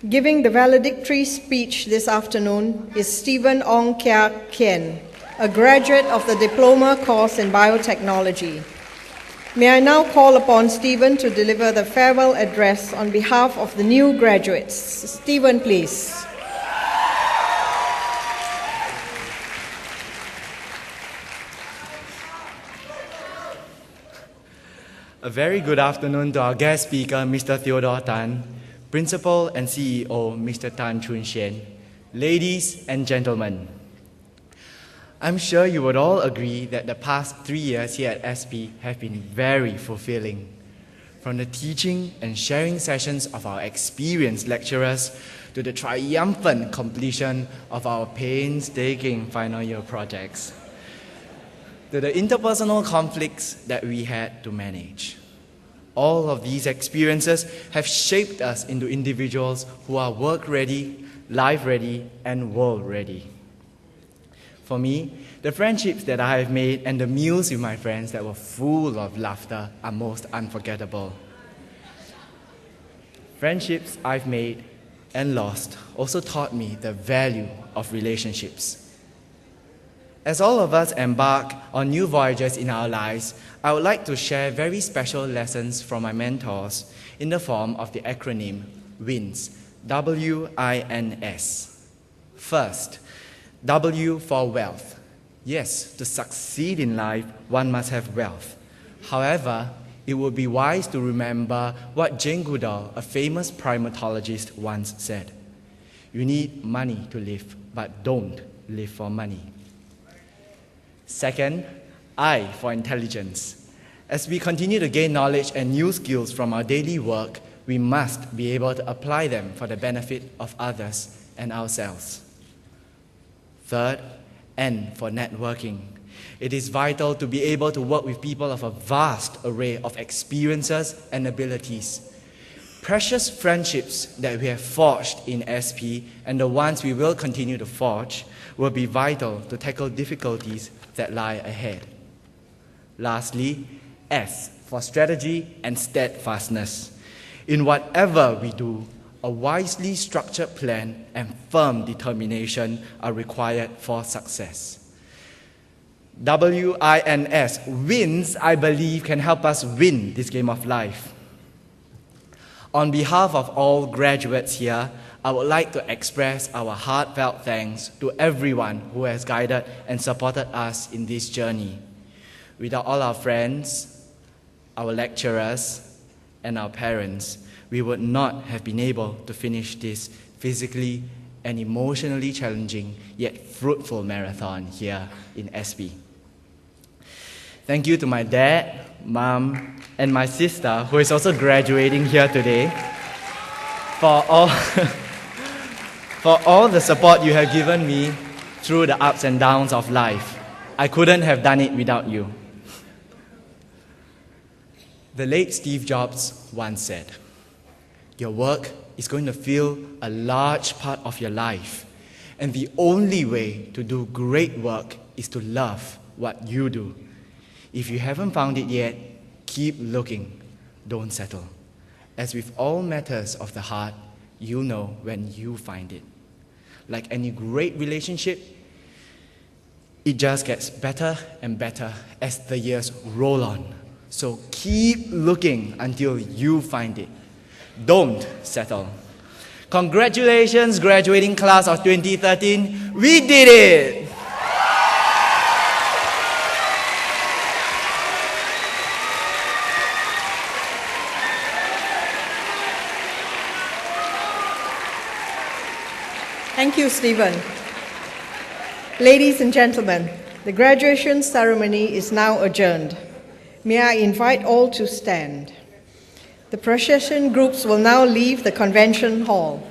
[SPEAKER 1] giving the valedictory speech this afternoon is Stephen Ong Kia Kien, a graduate of the Diploma course in Biotechnology. May I now call upon Stephen to deliver the farewell address on behalf of the new graduates. Stephen, please.
[SPEAKER 5] A very good afternoon to our guest speaker, Mr. Theodore Tan, Principal and CEO, Mr. Tan Chun Shen, ladies and gentlemen. I'm sure you would all agree that the past 3 years here at SP have been very fulfilling. From the teaching and sharing sessions of our experienced lecturers to the triumphant completion of our painstaking final year projects, to the interpersonal conflicts that we had to manage. All of these experiences have shaped us into individuals who are work-ready, life-ready, and world-ready. For me, the friendships that I have made and the meals with my friends that were full of laughter are most unforgettable. Friendships I've made and lost also taught me the value of relationships. As all of us embark on new voyages in our lives, I would like to share very special lessons from my mentors in the form of the acronym WINS, W-I-N-S. First, W for wealth. Yes, to succeed in life, one must have wealth. However, it would be wise to remember what Jane Goodall, a famous primatologist, once said. You need money to live, but don't live for money. Second, I for intelligence. As we continue to gain knowledge and new skills from our daily work, we must be able to apply them for the benefit of others and ourselves. Third, N for networking. It is vital to be able to work with people of a vast array of experiences and abilities. Precious friendships that we have forged in SP and the ones we will continue to forge will be vital to tackle difficulties that lie ahead. Lastly, S for strategy and steadfastness. In whatever we do, a wisely structured plan and firm determination are required for success. WINS, wins, I believe, can help us win this game of life. On behalf of all graduates here, I would like to express our heartfelt thanks to everyone who has guided and supported us in this journey. Without all our friends, our lecturers, and our parents, we would not have been able to finish this physically and emotionally challenging yet fruitful marathon here in SP. Thank you to my dad, mom, and my sister, who is also graduating here today, for all the support you have given me through the ups and downs of life. I couldn't have done it without you. The late Steve Jobs once said, "Your work is going to fill a large part of your life, and the only way to do great work is to love what you do. If you haven't found it yet, keep looking, don't settle. As with all matters of the heart, you'll know when you find it. Like any great relationship, it just gets better and better as the years roll on. So keep looking until you find it. Don't settle." Congratulations, graduating class of 2013. We did it!
[SPEAKER 1] Thank you, Stephen. Ladies and gentlemen, the graduation ceremony is now adjourned. May I invite all to stand. The procession groups will now leave the convention hall.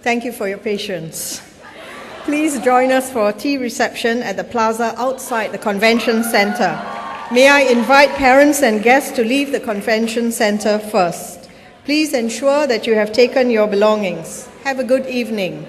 [SPEAKER 1] Thank you for your patience. Please join us for a tea reception at the plaza outside the convention center. May I invite parents and guests to leave the convention center first. Please ensure that you have taken your belongings. Have a good evening.